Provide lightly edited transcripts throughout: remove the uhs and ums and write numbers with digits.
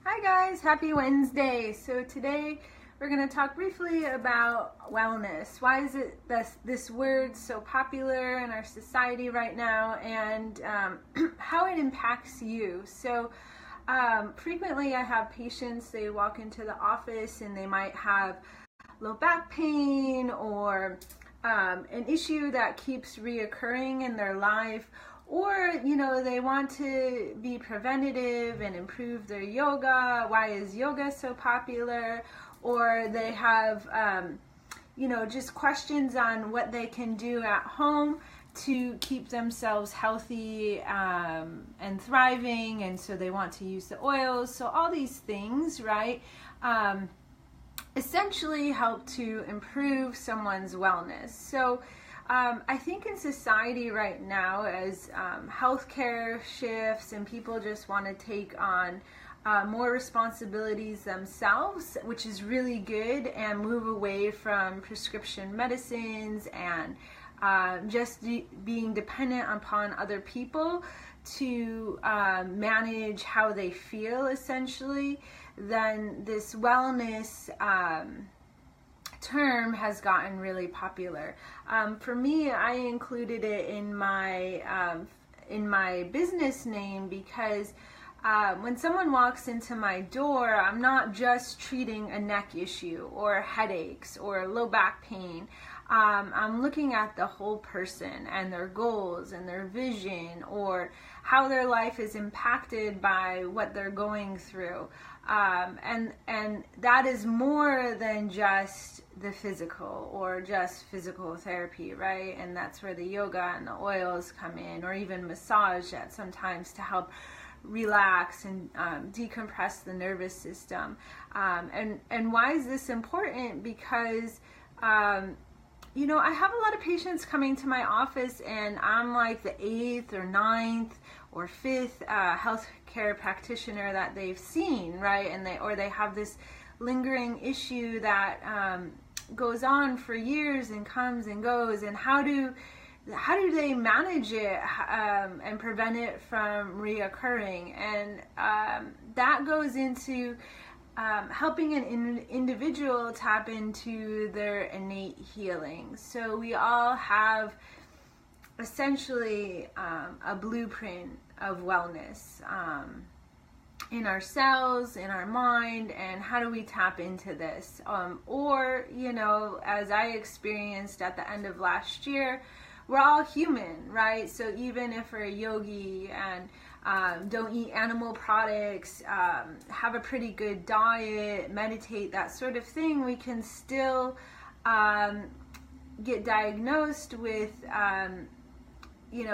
Hi guys, happy Wednesday. So today we're going to talk briefly about wellness. Why is it this word so popular in our society right now, and how it impacts you. So frequently I have patients, they walk into the office and they might have low back pain or an issue that keeps reoccurring in their life, or they want to be preventative and improve their yoga. Why is yoga so popular? Or they have just questions on what they can do at home to keep themselves healthy and thriving, and so they want to use the oils. So all these things, right, essentially help to improve someone's wellness. So I think in society right now, as healthcare shifts and people just want to take on more responsibilities themselves, which is really good, and move away from prescription medicines and just being dependent upon other people to manage how they feel, essentially, then this wellness term has gotten really popular. For me, I included it in my business name because when someone walks into my door, I'm not just treating a neck issue or headaches or low back pain. I'm looking at the whole person and their goals and their vision, or how their life is impacted by what they're going through. And that is more than just the physical or just physical therapy, right? And that's where the yoga and the oils come in, or even massage that sometimes to help relax and decompress the nervous system. And why is this important? Because I have a lot of patients coming to my office, and I'm like the 8th or 9th or 5th healthcare practitioner that they've seen, right? And they have this lingering issue that goes on for years and comes and goes. And how do they manage it and prevent it from reoccurring? And that goes into helping an individual tap into their innate healing. So we all have essentially a blueprint of wellness in ourselves, in our mind, and how do we tap into this? Or, as I experienced at the end of last year, we're all human, right? So even if we're a yogi and don't eat animal products, have a pretty good diet, meditate, that sort of thing, we can still get diagnosed with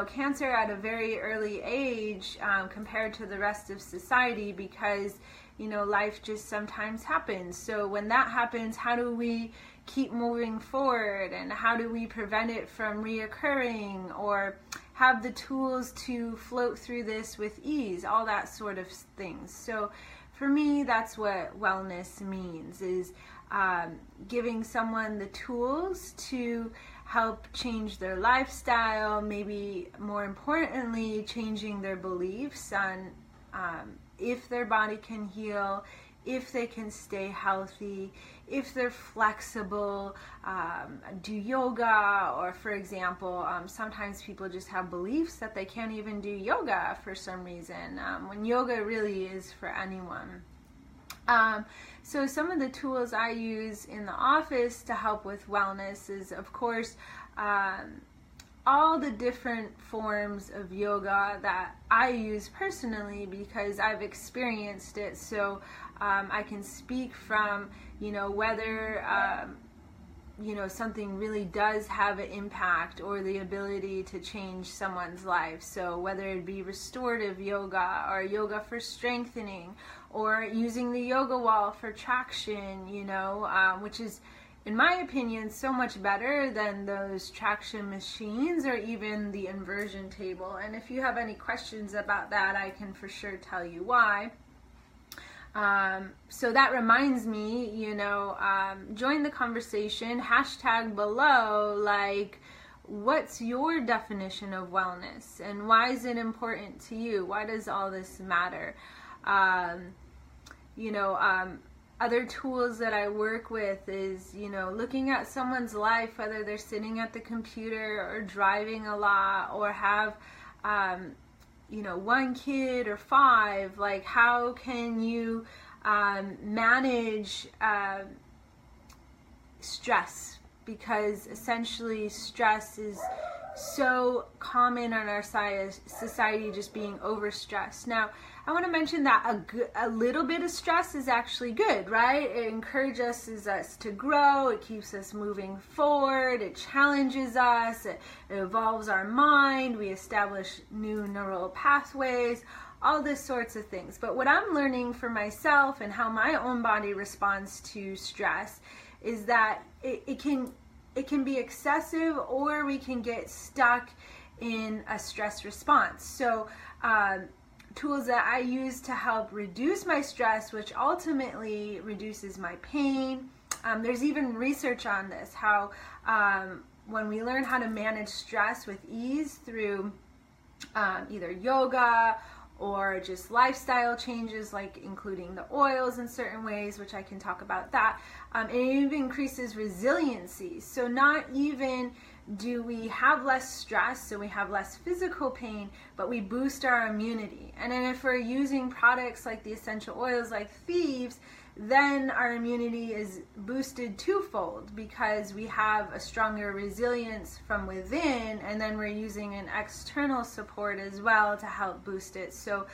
cancer at a very early age compared to the rest of society, because life just sometimes happens. So when that happens, how do we keep moving forward, and how do we prevent it from reoccurring, or have the tools to float through this with ease, all that sort of things. So for me, that's what wellness means, is giving someone the tools to help change their lifestyle, maybe more importantly, changing their beliefs on if their body can heal, if they can stay healthy, if they're flexible, do yoga, or for example, sometimes people just have beliefs that they can't even do yoga for some reason, when yoga really is for anyone. So some of the tools I use in the office to help with wellness is, of course, all the different forms of yoga that I use personally, because I've experienced it. So I can speak from, whether something really does have an impact or the ability to change someone's life. So whether it be restorative yoga or yoga for strengthening, or using the yoga wall for traction, which is, in my opinion, so much better than those traction machines or even the inversion table. And if you have any questions about that, I can for sure tell you why. So that reminds me, join the conversation, hashtag below, what's your definition of wellness, and why is it important to you? Why does all this matter? Other tools that I work with is, looking at someone's life, whether they're sitting at the computer or driving a lot or have, one kid or 5, like how can you manage stress? Because essentially stress is so common in our society, just being overstressed. Now, I want to mention that a little bit of stress is actually good, right? It encourages us to grow, it keeps us moving forward, it challenges us, it evolves our mind, we establish new neural pathways, all this sorts of things. But what I'm learning for myself and how my own body responds to stress is that it can be excessive, or we can get stuck in a stress response. So tools that I use to help reduce my stress, which ultimately reduces my pain. There's even research on this, how when we learn how to manage stress with ease through either yoga or just lifestyle changes, like including the oils in certain ways, which I can talk about that. It even increases resiliency. So not even do we have less stress, so we have less physical pain, but we boost our immunity. And then if we're using products like the essential oils like Thieves, then our immunity is boosted twofold, because we have a stronger resilience from within, and then we're using an external support as well to help boost it. So,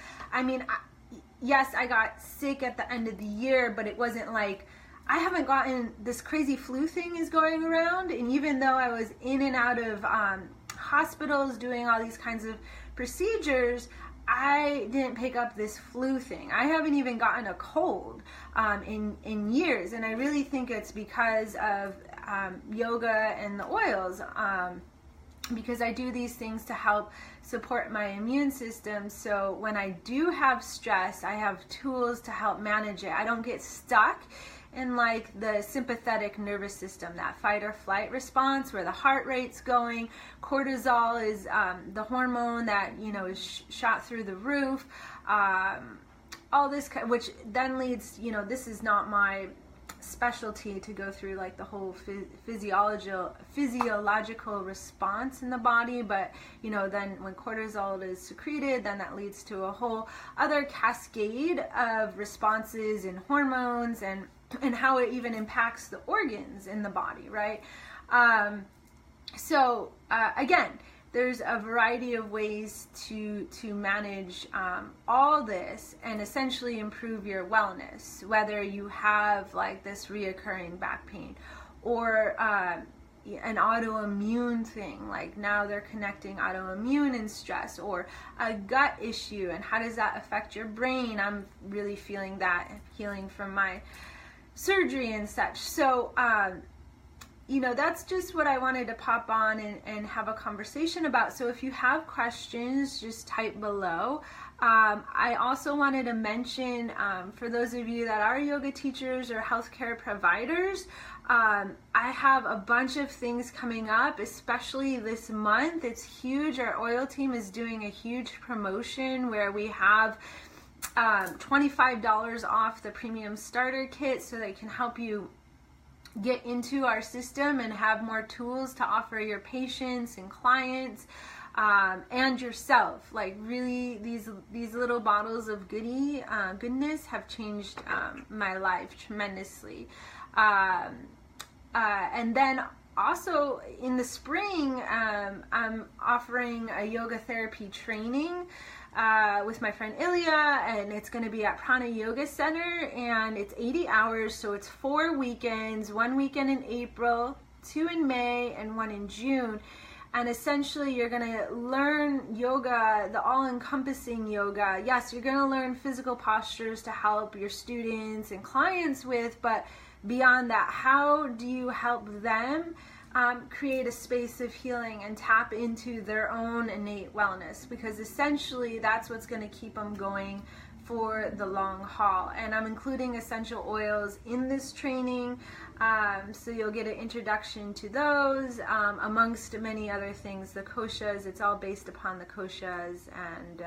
yes, I got sick at the end of the year, but it wasn't like, I haven't gotten this crazy flu thing is going around, and even though I was in and out of hospitals doing all these kinds of procedures, I didn't pick up this flu thing. I haven't even gotten a cold in years, and I really think it's because of yoga and the oils, because I do these things to help support my immune system. So when I do have stress, I have tools to help manage it. I don't get stuck in like the sympathetic nervous system, that fight or flight response where the heart rate's going. Cortisol is the hormone that is shot through the roof. All this, which then leads, this is not my specialty to go through like the whole physiological response in the body, but then when cortisol is secreted, then that leads to a whole other cascade of responses and hormones and how it even impacts the organs in the body, right? Again, there's a variety of ways to manage all this and essentially improve your wellness, whether you have like this reoccurring back pain or an autoimmune thing, like now they're connecting autoimmune and stress, or a gut issue and how does that affect your brain. I'm really feeling that healing from my surgery and such. So that's just what I wanted to pop on and have a conversation about. So if you have questions, just type below. I also wanted to mention, for those of you that are yoga teachers or healthcare providers, I have a bunch of things coming up, especially this month. It's huge. Our oil team is doing a huge promotion where we have $25 off the premium starter kit, so they can help you get into our system and have more tools to offer your patients and clients and yourself. Like really, these little bottles of goodness have changed my life tremendously. And then also in the spring, I'm offering a yoga therapy training with my friend Ilya, and it's going to be at Prana Yoga Center, and it's 80 hours, so it's 4 weekends, 1 weekend in April, 2 in May, and 1 in June. And essentially you're going to learn yoga, the all-encompassing yoga. Yes, you're going to learn physical postures to help your students and clients with, but beyond that, how do you help them create a space of healing and tap into their own innate wellness? Because essentially that's what's going to keep them going for the long haul. And I'm including essential oils in this training, so you'll get an introduction to those, amongst many other things. The koshas, it's all based upon the koshas, and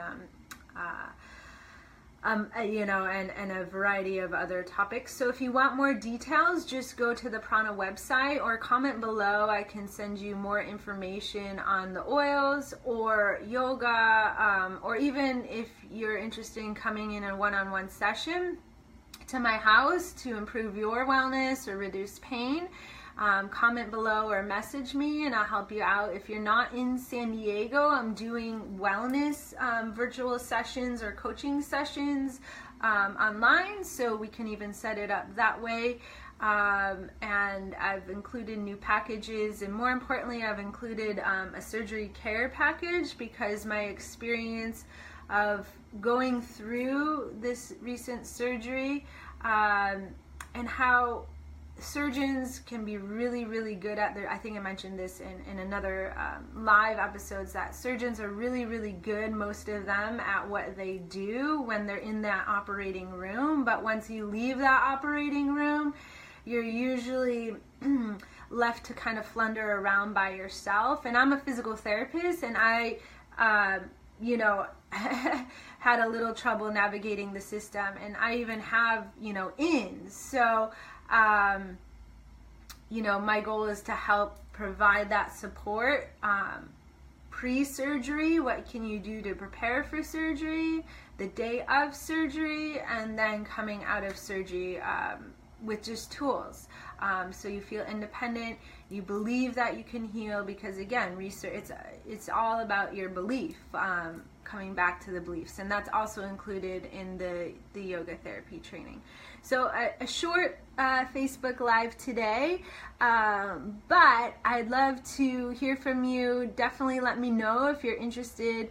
and a variety of other topics. So if you want more details, just go to the Prana website or comment below. I can send you more information on the oils or yoga, or even if you're interested in coming in a one-on-one session to my house to improve your wellness or reduce pain. Comment below or message me and I'll help you out. If you're not in San Diego, I'm doing wellness virtual sessions or coaching sessions online, so we can even set it up that way. And I've included new packages, and more importantly, I've included a surgery care package, because my experience of going through this recent surgery and how surgeons can be really, really good at I think I mentioned this in another live episodes, that surgeons are really, really good, most of them, at what they do when they're in that operating room. But once you leave that operating room, you're usually left to kind of flunder around by yourself. And I'm a physical therapist, and I, had a little trouble navigating the system, and I even have, ins. So, my goal is to help provide that support pre-surgery. What can you do to prepare for surgery, the day of surgery, and then coming out of surgery with just tools. So you feel independent, you believe that you can heal, because again, research, it's all about your belief, coming back to the beliefs, and that's also included in the yoga therapy training. So a short Facebook Live today, but I'd love to hear from you. Definitely let me know if you're interested.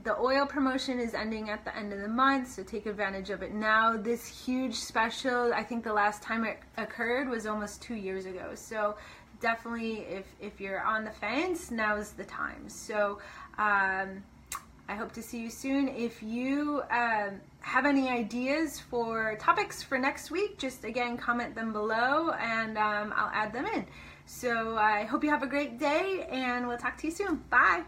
The oil promotion is ending at the end of the month, so take advantage of it now. This huge special, I think the last time it occurred was almost 2 years ago. So definitely, if you're on the fence, now's the time. So I hope to see you soon. If you have any ideas for topics for next week, just again comment them below, and I'll add them in. So I hope you have a great day, and we'll talk to you soon. Bye.